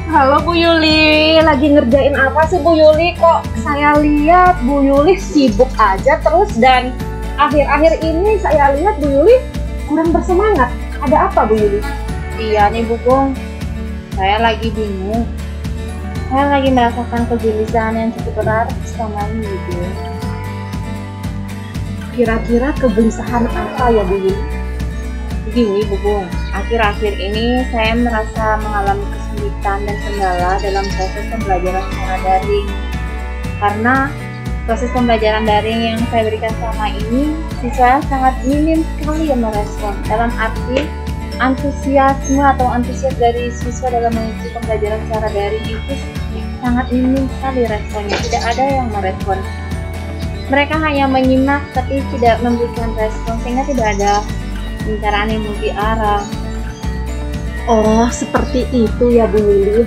Halo Bu Yuli, lagi ngerjain apa sih Bu Yuli? Kok saya lihat Bu Yuli sibuk aja terus dan akhir-akhir ini saya lihat Bu Yuli kurang bersemangat. Ada apa Bu Yuli? Iya nih Bu Gung, saya lagi bingung. Saya lagi merasakan kegelisahan yang cukup berat selama ini Bu. Kira-kira kegelisahan apa ya Bu Yuli? Begini Bu Gung, akhir-akhir ini saya merasa mengalami kesulitan dan kendala dalam proses pembelajaran secara daring. Karena proses pembelajaran daring yang saya berikan selama ini, siswa sangat minim sekali yang merespon. Dalam arti antusiasme atau antusias dari siswa dalam mengikuti pembelajaran secara daring itu sangat minim sekali responnya. Tidak ada yang merespon. Mereka hanya menyimak tapi tidak memberikan respon, sehingga tidak ada pembicaraan yang multi-arah. Oh, seperti itu ya Bu Yuli.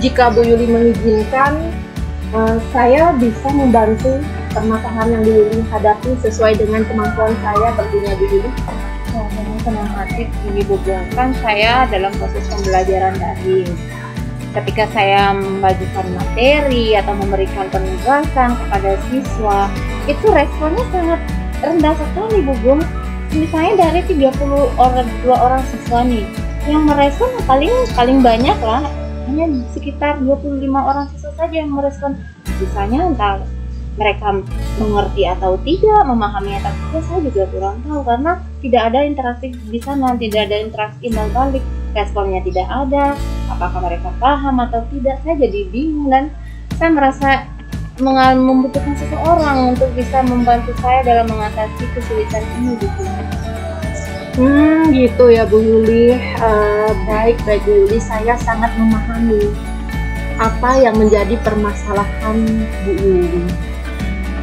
Jika Bu Yuli mengizinkan, saya bisa membantu permasalahan yang Bu Yuli hadapi sesuai dengan kemampuan saya tentunya Bu Yuli. Oh, dengan senang hati ini Bu Gung, kan saya dalam proses pembelajaran daring. Ketika saya membagikan materi atau memberikan penugasan kepada siswa, itu responnya sangat rendah sekali Bu Gung. Misalnya dari 32 orang siswa nih, yang merespon paling banyak lah, hanya sekitar 25 orang siswa saja yang merespon. Sisanya entah mereka mengerti atau tidak, memahami atau tidak, saya juga kurang tahu karena tidak ada interaksi di sana, tidak ada interaksi imbal balik, responnya tidak ada. Apakah mereka paham atau tidak? Saya jadi bingung dan saya merasa membutuhkan seseorang untuk bisa membantu saya dalam mengatasi kesulitan ini gitu. Gitu ya Bu Yuli. Baik Bu Yuli, saya sangat memahami apa yang menjadi permasalahan Bu Yuli.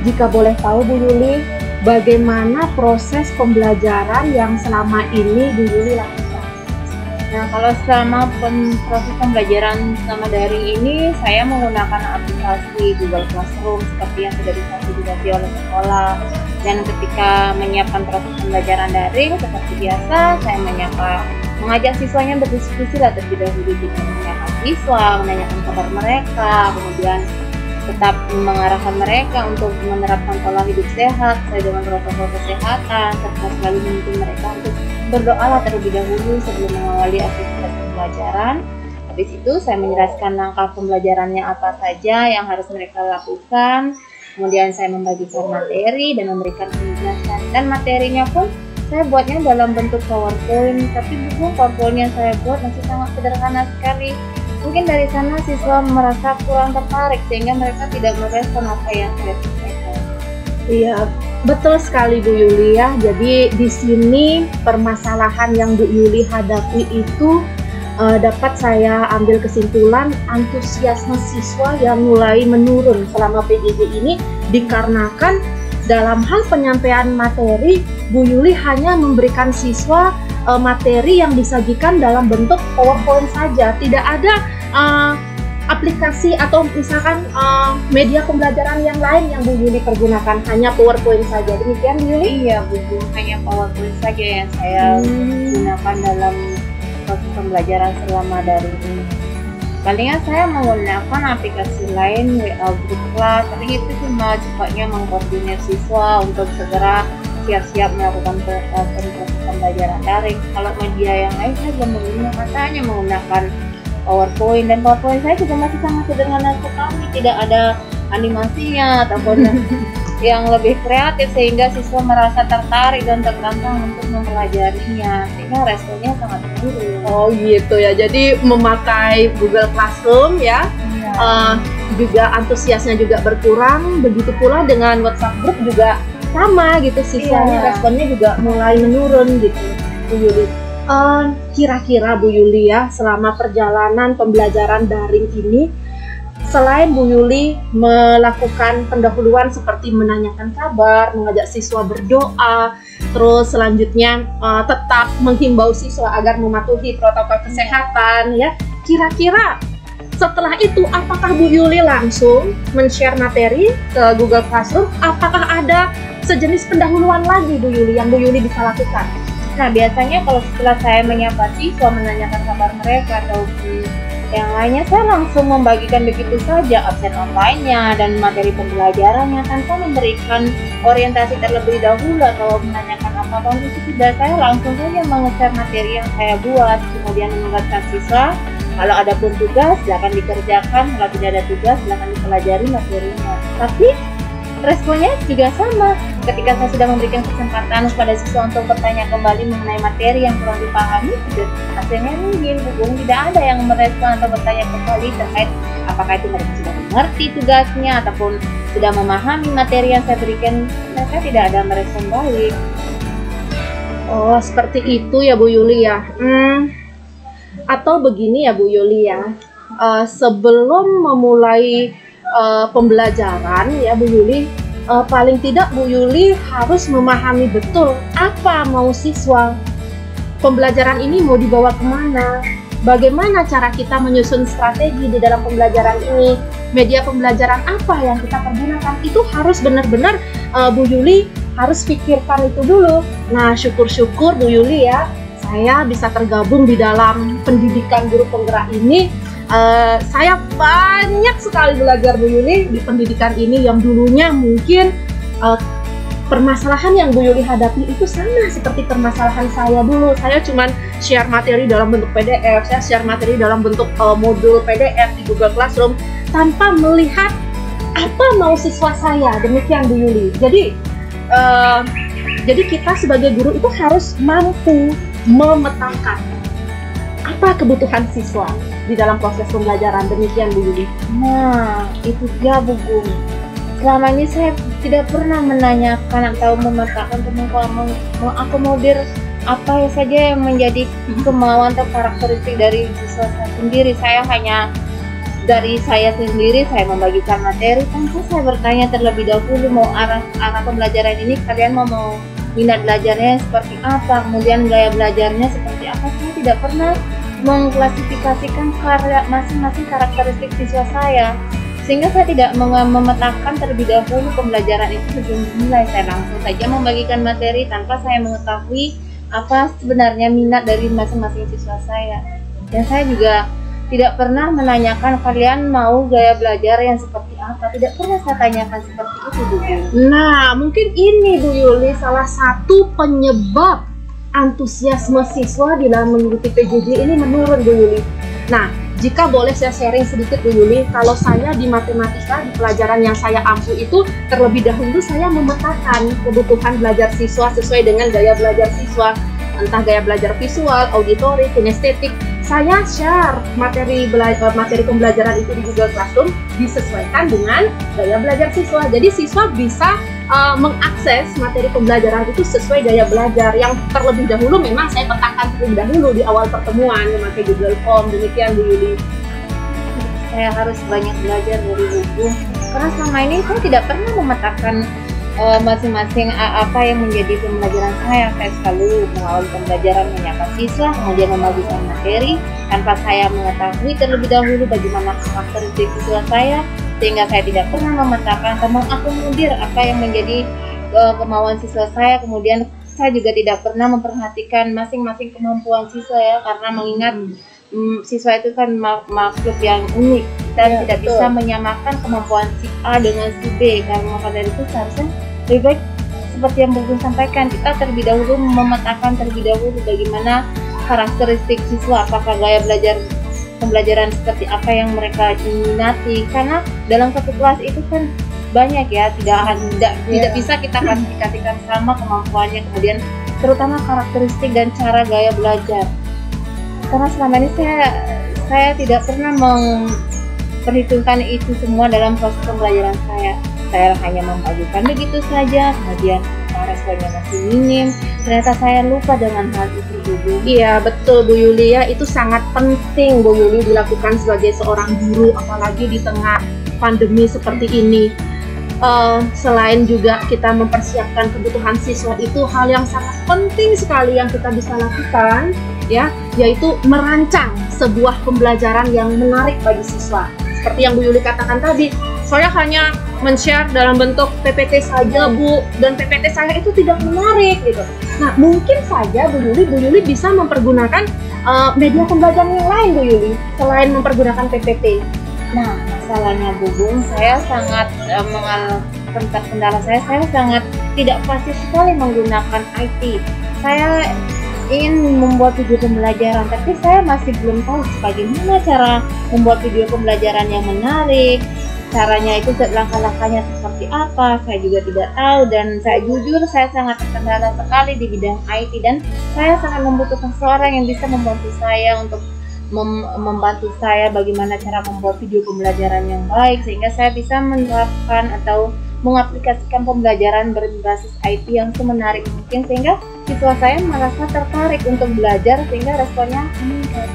Jika boleh tahu Bu Yuli, bagaimana proses pembelajaran yang selama ini Bu Yuli lakukan? Nah, kalau selama proses pembelajaran selama daring ini, saya menggunakan aplikasi Google Classroom seperti yang sudah difasilitasi oleh sekolah. Dan ketika menyiapkan proses pembelajaran daring, seperti biasa, saya mengajak siswanya berdiskusi lah terlebih dahulu dengan menyapa siswa, menanyakan kabar mereka, kemudian tetap mengarahkan mereka untuk menerapkan pola hidup sehat sesuai dengan protokol kesehatan, serta selalu menuntun mereka untuk berdoa terlebih dahulu sebelum mengawali aktivitas pembelajaran. Habis itu saya menjelaskan langkah pembelajarannya apa saja yang harus mereka lakukan. Kemudian saya membagikan materi dan memberikan penjelasan. Dan materinya pun saya buatnya dalam bentuk PowerPoint, tapi buku PowerPoint yang saya buat masih sangat sederhana sekali. Mungkin dari sana siswa merasa kurang tertarik sehingga mereka tidak merespon apa yang saya sampaikan. Iya, betul sekali Bu Yuli ya. Jadi di sini permasalahan yang Bu Yuli hadapi itu dapat saya ambil kesimpulan antusiasme siswa yang mulai menurun selama PJJ ini dikarenakan dalam hal penyampaian materi Bu Yuli hanya memberikan siswa materi yang disajikan dalam bentuk PowerPoint saja, tidak ada aplikasi atau misalkan media pembelajaran yang lain yang Bu Yuli pergunakan, hanya PowerPoint saja. Demikian Bu Yuli? Iya Bu, hanya PowerPoint saja yang saya gunakan dalam proses pembelajaran selama daring ini. Palingnya saya menggunakan aplikasi lain, WA Group Class, tapi itu cuma sifatnya mengkoordinir siswa untuk segera siap-siap melakukan proses pembelajaran daring. Kalau media yang lain saya belum menggunakan, saya hanya menggunakan PowerPoint, dan PowerPoint saya juga masih sangat sederhana sekali, tidak ada animasinya ataupun yang lebih kreatif sehingga siswa merasa tertarik dan tertantang untuk mempelajarinya, sehingga responnya sangat menurun. Oh gitu ya, jadi memakai Google Classroom ya, juga antusiasnya juga berkurang, begitu pula dengan WhatsApp Group juga sama gitu, siswanya responnya juga mulai menurun gitu Bu Yuli. Kira-kira Bu Yuli ya, selama perjalanan pembelajaran daring ini, selain Bu Yuli melakukan pendahuluan seperti menanyakan kabar, mengajak siswa berdoa, terus selanjutnya tetap menghimbau siswa agar mematuhi protokol kesehatan ya, kira-kira setelah itu apakah Bu Yuli langsung men-share materi ke Google Classroom? Apakah ada sejenis pendahuluan lagi Bu Yuli yang Bu Yuli bisa lakukan? Nah, biasanya kalau setelah saya menyapa siswa, menanyakan kabar mereka atau Yang lainnya saya langsung membagikan begitu saja absen online-nya dan materi pembelajarannya tanpa memberikan orientasi terlebih dahulu atau menanyakan apa-apa. Itu tidak, saya langsung saja menge-share materi yang saya buat, kemudian mengingatkan siswa kalau ada pun tugas silakan dikerjakan, kalau tidak ada tugas silakan dipelajari materinya. Tapi responnya juga sama. Ketika saya sudah memberikan kesempatan kepada siswa untuk bertanya kembali mengenai materi yang kurang dipahami, hasilnya nihil, tidak ada yang merespon atau bertanya kembali terkait apakah itu mereka sudah mengerti tugasnya ataupun sudah memahami materi yang saya berikan. Mereka tidak ada merespon balik. Oh, seperti itu ya Bu Yuli ya. Atau begini ya Bu Yuli ya. Sebelum memulai pembelajaran ya Bu Yuli, paling tidak Bu Yuli harus memahami betul apa mau siswa. Pembelajaran ini mau dibawa kemana? Bagaimana cara kita menyusun strategi di dalam pembelajaran ini? Media pembelajaran apa yang kita pergunakan? Itu harus benar-benar Bu Yuli harus pikirkan itu dulu. Nah, syukur-syukur Bu Yuli ya, saya bisa tergabung di dalam pendidikan guru penggerak ini. Saya banyak sekali belajar Bu Yuli di pendidikan ini yang dulunya mungkin permasalahan yang Bu Yuli hadapi itu sama seperti permasalahan saya dulu. Saya cuman share materi dalam bentuk PDF, saya share materi dalam bentuk modul PDF di Google Classroom tanpa melihat apa mau siswa saya. Demikian Bu Yuli. Jadi kita sebagai guru itu harus mampu memetakan apa kebutuhan siswa di dalam proses pembelajaran. Demikian Bu Yuli. Nah, itu dia Bu Gung. Selama ini saya tidak pernah menanyakan atau memetakan atau mengakomodir apa saja yang menjadi kemauan atau karakteristik dari siswa saya sendiri. Saya hanya dari saya sendiri, saya membagikan materi tanpa saya bertanya terlebih dahulu mau arah pembelajaran ini kalian mau minat belajarnya seperti apa, kemudian gaya belajarnya seperti apa. Saya tidak pernah mengklasifikasikan masing-masing karakteristik siswa saya, sehingga saya tidak memetakan terlebih dahulu pembelajaran itu sebelum dimulai. Saya langsung saja membagikan materi tanpa saya mengetahui apa sebenarnya minat dari masing-masing siswa saya. Dan saya juga tidak pernah menanyakan kalian mau gaya belajar yang seperti apa. Tidak pernah saya tanyakan seperti itu Bu Yuli. Nah, mungkin ini Bu Yuli salah satu penyebab antusiasme siswa di dalam mengikuti PJJ ini menurun Bu Yuli. Nah, jika boleh saya sharing sedikit Bu Yuli, kalau saya di matematika, di pelajaran yang saya ampu itu terlebih dahulu saya memetakan kebutuhan belajar siswa sesuai dengan gaya belajar siswa, entah gaya belajar visual, auditory, kinestetik. Saya share materi pembelajaran itu di Google Classroom disesuaikan dengan gaya belajar siswa. Jadi siswa bisa mengakses materi pembelajaran itu sesuai gaya belajar yang terlebih dahulu memang saya petakan terlebih dahulu di awal pertemuan memakai Google Form. Demikian Bu Yuli. Saya harus banyak belajar dari buku karena selama ini saya tidak pernah memetakan masing-masing apa yang menjadi pembelajaran saya. Saya selalu mengawal pembelajaran menyapa siswa, kemudian membagikan materi tanpa saya mengetahui terlebih dahulu bagaimana karakteristik siswa saya, sehingga saya tidak pernah memetakan atau mengakomodir apa yang menjadi kemauan siswa saya. Kemudian saya juga tidak pernah memperhatikan masing-masing kemampuan siswa ya, karena mengingat siswa itu kan makhluk yang unik. Kita tidak bisa menyamakan kemampuan si A dengan si B. Karena maka dari itu seharusnya lebih baik seperti yang Bu Gun sampaikan, kita terlebih dahulu memetakan terlebih dahulu bagaimana karakteristik siswa, apakah gaya belajar pembelajaran seperti apa yang mereka minati. Karena dalam satu kelas itu kan banyak ya, tidak bisa kita klasifikasikan sama kemampuannya, kemudian terutama karakteristik dan cara gaya belajar. Karena selama ini saya tidak pernah memperhitungkan itu semua dalam proses pembelajaran saya. Saya hanya membagikan begitu saja, kemudian responnya masih minim. Ternyata saya lupa dengan hal itu Bu Yuli. Iya betul Bu Yuli ya, itu sangat penting Bu Yuli dilakukan sebagai seorang guru, apalagi di tengah pandemi seperti ini. Selain juga kita mempersiapkan kebutuhan siswa, itu hal yang sangat penting sekali yang kita bisa lakukan ya, yaitu merancang sebuah pembelajaran yang menarik bagi siswa. Seperti yang Bu Yuli katakan tadi, Saya hanya men-share dalam bentuk PPT saja, Bu, dan PPT saya itu tidak menarik gitu. Nah, mungkin saja Bu Yuli bisa mempergunakan media pembelajaran yang lain, Bu Yuli, selain mempergunakan PPT. Nah, masalahnya Bu Bung, saya sangat kendala saya sangat tidak fasih sekali menggunakan IT. Saya ingin membuat video pembelajaran, tapi saya masih belum tahu bagaimana cara membuat video pembelajaran yang menarik. Caranya itu langkah-langkahnya seperti apa, saya juga tidak tahu, dan saya jujur saya sangat terkendala sekali di bidang IT, dan saya sangat membutuhkan seorang yang bisa membantu saya untuk membantu saya bagaimana cara membuat video pembelajaran yang baik sehingga saya bisa menerapkan atau mengaplikasikan pembelajaran berbasis IT yang semenarik mungkin sehingga siswa saya merasa tertarik untuk belajar sehingga responnya meningkat.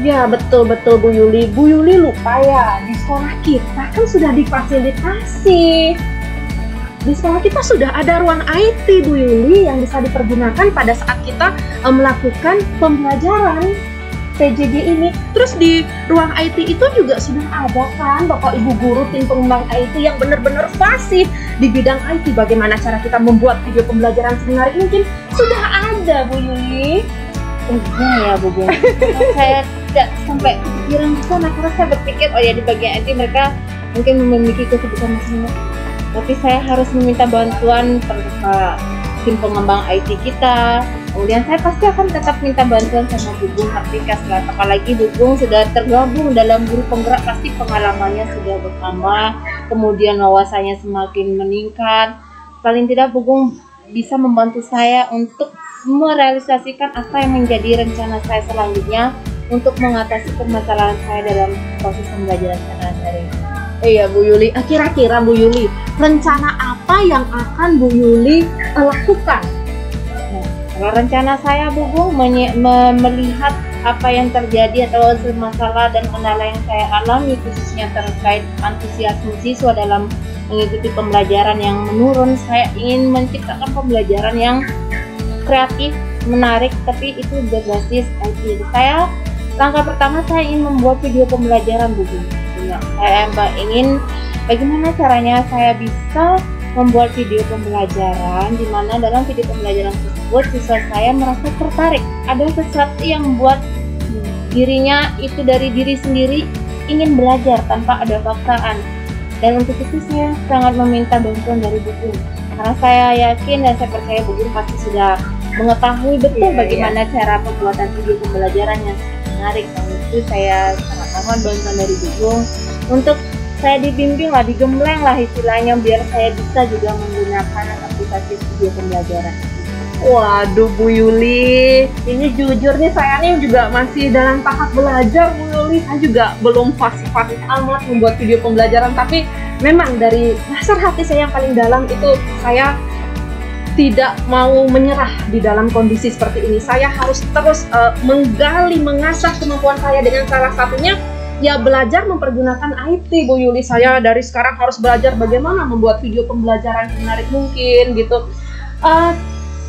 Ya, betul Bu Yuli. Bu Yuli lupa ya, di sekolah kita kan sudah difasilitasi. Di sekolah kita sudah ada ruang IT, Bu Yuli, yang bisa dipergunakan pada saat kita melakukan pembelajaran PJJ ini. Terus di ruang IT itu juga sudah ada kan Bapak Ibu guru tim pengembang IT yang benar-benar fasih di bidang IT. Bagaimana cara kita membuat video pembelajaran semenarik mungkin sudah ada, Bu Yuli. Enggak ya Bu Bung, saya tidak sampai kepikiran ke sana karena saya berpikir oh ya di bagian IT mereka mungkin memiliki kesibukan masing-masing. Tapi saya harus meminta bantuan tim pengembang IT kita. Kemudian saya pasti akan tetap minta bantuan sama Bu Bung Kartika, apalagi Bu Bung sudah tergabung dalam guru penggerak, pasti pengalamannya sudah bertambah, kemudian wawasannya semakin meningkat. Paling tidak Bu Bung bisa membantu saya untuk merealisasikan apa yang menjadi rencana saya selanjutnya untuk mengatasi permasalahan saya dalam proses pembelajaran sehari-hari. Iya Bu Yuli, kira-kira Bu Yuli, rencana apa yang akan Bu Yuli lakukan? Nah, kalau rencana saya Bu Bung melihat apa yang terjadi atau masalah dan kendala yang saya alami khususnya terkait antusiasme siswa dalam mengikuti pembelajaran yang menurun, saya ingin menciptakan pembelajaran yang kreatif, menarik, tapi itu berbasis IT. Langkah pertama saya ingin membuat video pembelajaran Bu Bung. Saya ingin bagaimana caranya saya bisa membuat video pembelajaran di mana dalam video pembelajaran tersebut siswa saya merasa tertarik. Ada sesuatu yang membuat dirinya itu dari diri sendiri ingin belajar tanpa ada paksaan. Dan untuk itu saya sangat meminta bantuan dari Bu Bung. Karena saya yakin dan saya percaya Bu Bung pasti sudah mengetahui betul bagaimana cara pembuatan video pembelajaran yang menarik. Dan itu saya sangat mohon bantuan dari Bu Bung untuk saya dibimbing lah, digembleng lah istilahnya biar saya bisa juga menggunakan aplikasi video pembelajaran. Waduh Bu Yuli, ini jujur nih saya nih juga masih dalam tahap belajar Bu Yuli. Saya juga belum fasih-fasih amat membuat video pembelajaran, tapi memang dari dasar hati saya yang paling dalam itu saya tidak mau menyerah di dalam kondisi seperti ini. Saya harus terus menggali, mengasah kemampuan saya dengan salah satunya ya belajar mempergunakan IT Bu Yuli. Saya dari sekarang harus belajar bagaimana membuat video pembelajaran menarik mungkin gitu.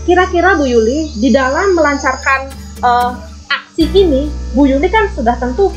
Kira-kira Bu Yuli di dalam melancarkan aksi ini, Bu Yuli kan sudah tentu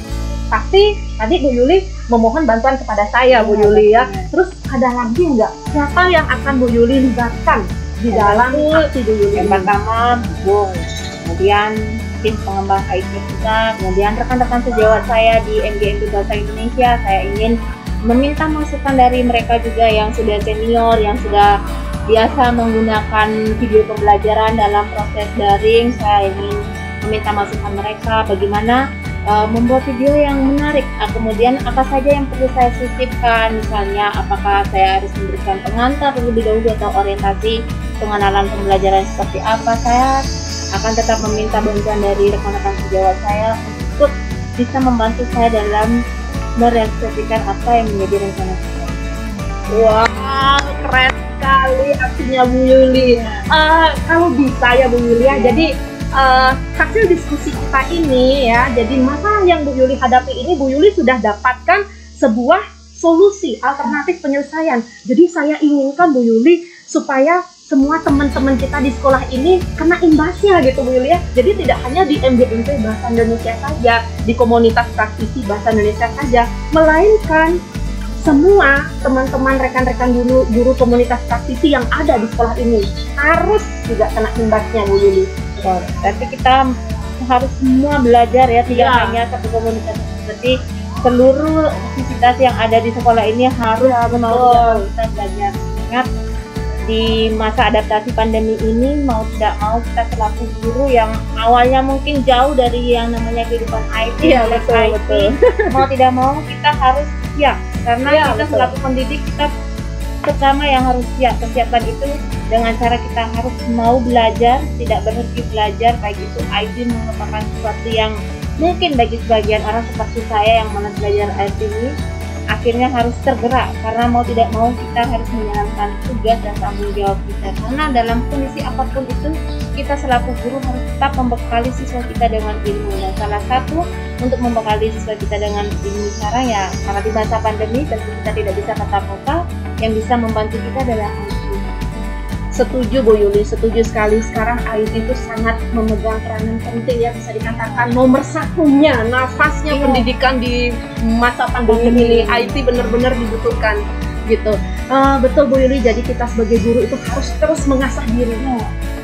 pasti tadi Bu Yuli memohon bantuan kepada saya Bu Yuli ya. Terus ada lagi nggak siapa yang akan Bu Yuli libatkan di dalam aksi Bu Yuli? Yang pertama Bu Bung, kemudian tim pengembang IT kita, kemudian rekan-rekan sejawat saya di MGMP Bahasa Indonesia. Saya ingin meminta masukan dari mereka juga yang sudah senior, yang sudah biasa menggunakan video pembelajaran dalam proses daring. Saya ingin meminta masukan mereka bagaimana membuat video yang menarik. Kemudian apa saja yang perlu saya sisipkan, misalnya apakah saya harus memberikan pengantar terlebih dahulu atau orientasi pengenalan pembelajaran seperti apa. Saya akan tetap meminta bantuan dari rekan-rekan sejawat saya untuk bisa membantu saya dalam merealisasikan apa yang menjadi rencana saya. Wow, keren sekali aksinya Bu Yuli. Kalau bisa ya Bu Yuli ya, jadi hasil diskusi kita ini ya, jadi masalah yang Bu Yuli hadapi ini Bu Yuli sudah dapatkan sebuah solusi alternatif penyelesaian. Jadi saya inginkan Bu Yuli supaya semua teman-teman kita di sekolah ini kena imbasnya gitu Bu Yuli ya. Jadi tidak hanya di MGMP Bahasa Indonesia saja, di komunitas praktisi Bahasa Indonesia saja, melainkan semua teman-teman, rekan-rekan guru komunitas praktisi yang ada di sekolah ini harus juga kena imbasnya, Bu Yuli. Berarti kita harus semua belajar ya, tidak hanya satu komunitas. Berarti seluruh aktivitas yang ada di sekolah ini harus mau kita belajar. Ingat, di masa adaptasi pandemi ini mau tidak mau kita selaku guru yang awalnya mungkin jauh dari yang namanya kehidupan IT, betul. Mau tidak mau kita harus siap, karena kita selaku pendidik kita pertama yang harus siap. Kesiapan itu dengan cara kita harus mau belajar, tidak berhenti belajar, baik itu IT merupakan sesuatu yang mungkin bagi sebagian orang seperti saya yang mana belajar IT ini akhirnya harus tergerak, karena mau tidak mau kita harus menjalankan tugas dan tanggung jawab kita. Karena dalam kondisi apapun itu kita selaku guru harus tetap membekali siswa kita dengan ilmu, dan salah satu untuk membekali siswa kita dengan ilmu sekarang ya, karena di masa pandemi tentu kita tidak bisa tatap muka, yang bisa membantu kita adalah IT. Setuju Bu Yuli, setuju sekali. Sekarang IT itu sangat memegang peranan penting ya, bisa dikatakan nomor satunya, nafasnya pendidikan di masa pandemi ini. IT benar-benar dibutuhkan gitu. Betul Bu Yuli, jadi kita sebagai guru itu harus terus mengasah diri,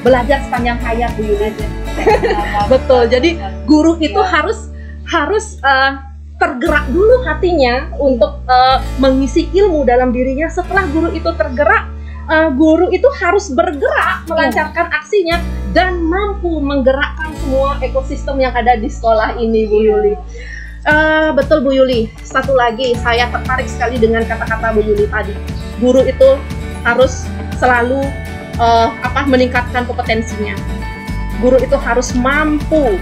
belajar sepanjang hayat Bu Yuli. Betul, jadi guru itu harus tergerak dulu hatinya untuk mengisi ilmu dalam dirinya. Setelah guru itu tergerak, guru itu harus bergerak melancarkan aksinya dan mampu menggerakkan semua ekosistem yang ada di sekolah ini, Bu Yuli. Betul Bu Yuli. Satu lagi, saya tertarik sekali dengan kata-kata Bu Yuli tadi. Guru itu harus selalu meningkatkan kompetensinya. Guru itu harus mampu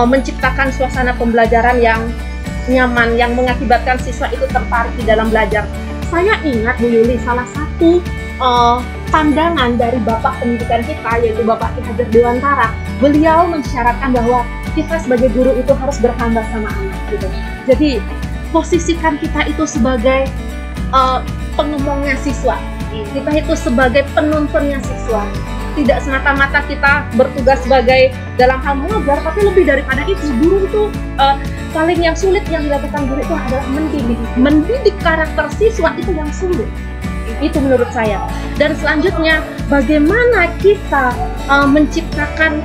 menciptakan suasana pembelajaran yang nyaman, yang mengakibatkan siswa itu tertarik di dalam belajar. Saya ingat Bu Yuli, salah satu pandangan dari Bapak Pendidikan kita, yaitu Bapak Ki Hajar Dewantara, beliau mensyaratkan bahwa kita sebagai guru itu harus berhamba sama anak gitu. Jadi posisikan kita itu sebagai pengomongnya siswa, kita itu sebagai penontonnya siswa. Tidak semata-mata kita bertugas sebagai dalam hal mengajar, tapi lebih daripada itu, guru itu paling yang sulit yang dilakukan guru itu adalah mendidik karakter siswa, itu yang sulit. Itu menurut saya. Dan selanjutnya, bagaimana kita menciptakan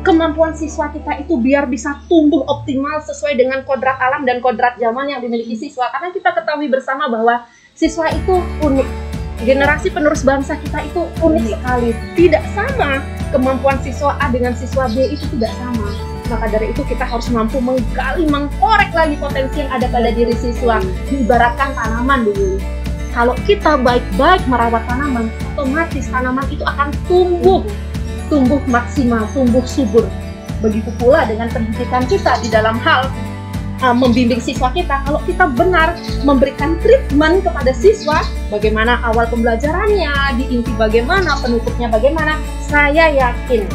kemampuan siswa kita itu biar bisa tumbuh optimal sesuai dengan kodrat alam dan kodrat zaman yang dimiliki siswa. Karena kita ketahui bersama bahwa siswa itu unik. Generasi penerus bangsa kita itu unik sekali. Tidak sama kemampuan siswa A dengan siswa B, itu tidak sama. Maka dari itu kita harus mampu menggali, mengkorek lagi potensi yang ada pada diri siswa. Diibaratkan tanaman dulu. Kalau kita baik-baik merawat tanaman, otomatis tanaman itu akan tumbuh maksimal, tumbuh subur. Begitu pula dengan pendidikan kita di dalam hal membimbing siswa kita. Kalau kita benar memberikan treatment kepada siswa, bagaimana awal pembelajarannya, di inti bagaimana, penutupnya bagaimana, saya yakin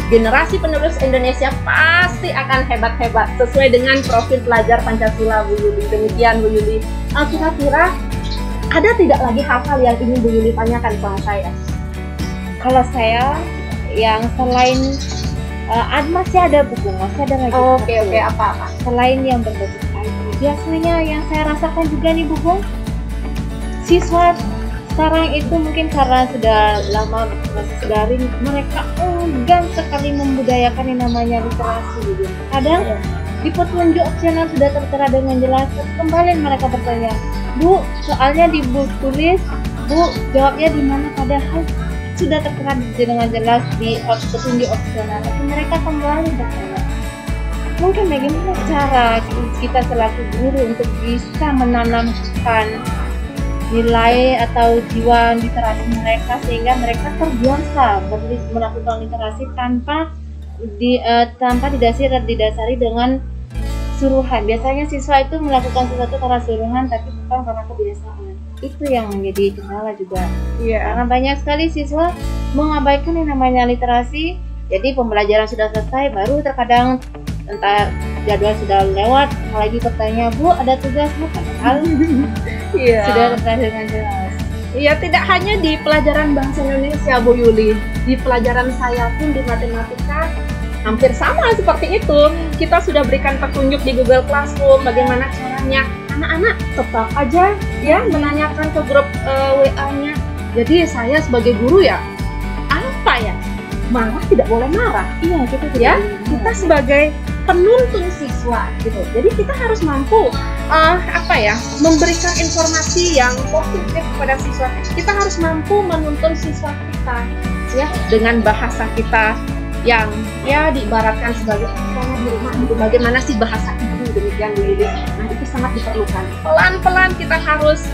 generasi penerus Indonesia pasti akan hebat-hebat sesuai dengan profil pelajar Pancasila, Bu Yuli. Demikian Bu Yuli. Kira-kira ada tidak lagi hal-hal yang ingin Bu Yuli tanyakan sama saya? Kalau saya yang selain masih ada buku, masih ada lagi. Oke, apa-apa? Selain yang berbasis IT, biasanya yang saya rasakan juga nih Bu Bung, siswa sekarang itu mungkin karena sudah lama berproses daring, mereka enggan sekali membudayakan yang namanya literasi gitu. Kadang di petunjuk opsional sudah tertera dengan jelas, kembali mereka bertanya, Bu, soalnya di buku tulis, Bu, jawabnya di mana, padahal sudah tertera dengan jelas di petunjuk opsional. Tapi mereka kembali bertanya. Mungkin bagaimana cara kita selaku guru untuk bisa menanamkan nilai atau jiwa literasi mereka sehingga mereka terbiasa melakukan literasi tanpa didasari dengan suruhan. Biasanya siswa itu melakukan sesuatu karena suruhan, tapi bukan karena kebiasaan. Itu yang menjadi kendala juga. Karena banyak sekali siswa mengabaikan yang namanya literasi. Jadi pembelajaran sudah selesai, baru terkadang entah jadwal sudah lewat, lagi bertanya, Bu, ada tugas Bu, padahal sudah tertera dengan jelas. Iya, tidak hanya di pelajaran bahasa Indonesia, Bu Yuli. Di pelajaran saya pun di matematika hampir sama seperti itu. Kita sudah berikan petunjuk di Google Classroom bagaimana caranya. anak-anak tetap aja ya menanyakan ke grup WA-nya. Jadi saya sebagai guru ya, apa ya? Marah tidak boleh marah. Iya, kita tidak Ya, boleh kita marah. sebagai penuntun siswa gitu. Jadi kita harus mampu memberikan informasi yang positif kepada siswa. Kita harus mampu menuntun siswa kita ya dengan bahasa kita yang ya diibaratkan sebagai karena di rumah itu bagaimana sih bahasa ibu demikian dulu. Nah, itu sangat diperlukan. Pelan-pelan kita harus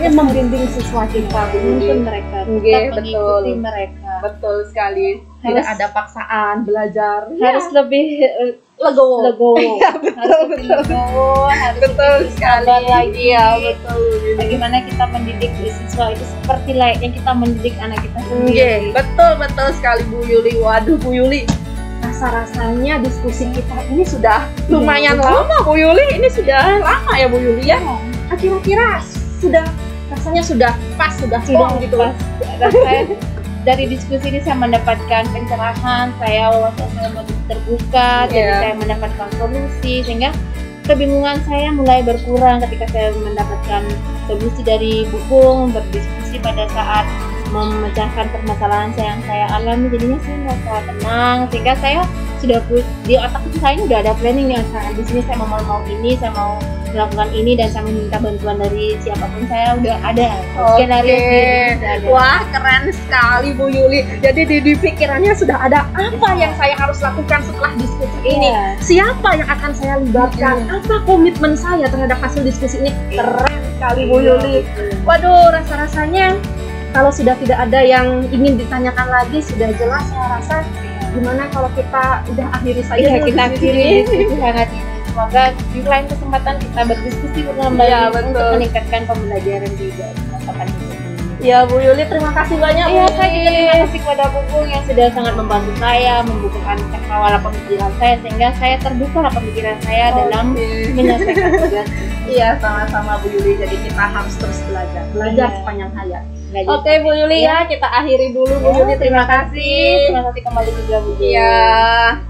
membimbing siswa kita Menuntun mereka, Oke, tetap mengikuti betul. mereka. Betul sekali. Tidak Harus- ada paksaan belajar. Harus lebih legowo. legowo, Iya, harus lebih legowo, harus Betul lebih sekali. sabar lagi. Iya, betul. Bagaimana kita mendidik siswa itu seperti layaknya kita mendidik anak kita Oke, sendiri. betul sekali Bu Yuli. Waduh Bu Yuli, rasa-rasanya diskusi kita ini sudah lumayan betul. lama Bu Yuli. Ini sudah lama ya Bu Yuli ya. Kira-kira sudah rasanya sudah pas, sudah plong gitu. pas. Dan saya dari diskusi ini saya mendapatkan pencerahan, saya wawasan saya lebih terbuka, jadi Iya. saya mendapatkan solusi sehingga kebingungan saya mulai berkurang ketika saya mendapatkan solusi dari buku, berdiskusi pada saat memecahkan permasalahan yang saya alami, jadinya saya merasa tenang sehingga saya sudah di otak saya ini udah ada planningnya. Di sini saya mau ini, saya mau melakukan ini dan saya meminta bantuan dari siapapun, saya udah ada skenario sendiri, sudah ada. Wah, keren sekali Bu Yuli. Jadi di pikirannya sudah ada apa yang saya harus lakukan setelah diskusi ini. Iya. Siapa yang akan saya libatkan? Apa komitmen saya terhadap hasil diskusi ini? Keren sekali Bu Yuli. Waduh, rasa-rasanya kalau sudah tidak ada yang ingin ditanyakan lagi, sudah jelas saya rasa. Gimana kalau kita udah akhiri saja Iya, dulu kita diskusi akhiri ini? diskusi hangat ini. Semoga di lain kesempatan kita berdiskusi kembali Iya, untuk betul. meningkatkan pembelajaran di masakan ini. Ya Bu Yuli, terima kasih banyak. Iya, Bu saya juga Yuli. terima kasih kepada Bung yang sudah sangat membantu saya membukakan cakrawala pemikiran saya sehingga saya terbuka pemikiran saya dalam Oke. menyelesaikan tugas. Iya, sama-sama Bu Yuli. Jadi kita harus terus belajar Iya. sepanjang hayat. Belajar. Oke Bu Yuli ya, kita akhiri dulu Bu Ya, Yuli. Terima kasih. Terima kasih kembali juga Bu. Iya.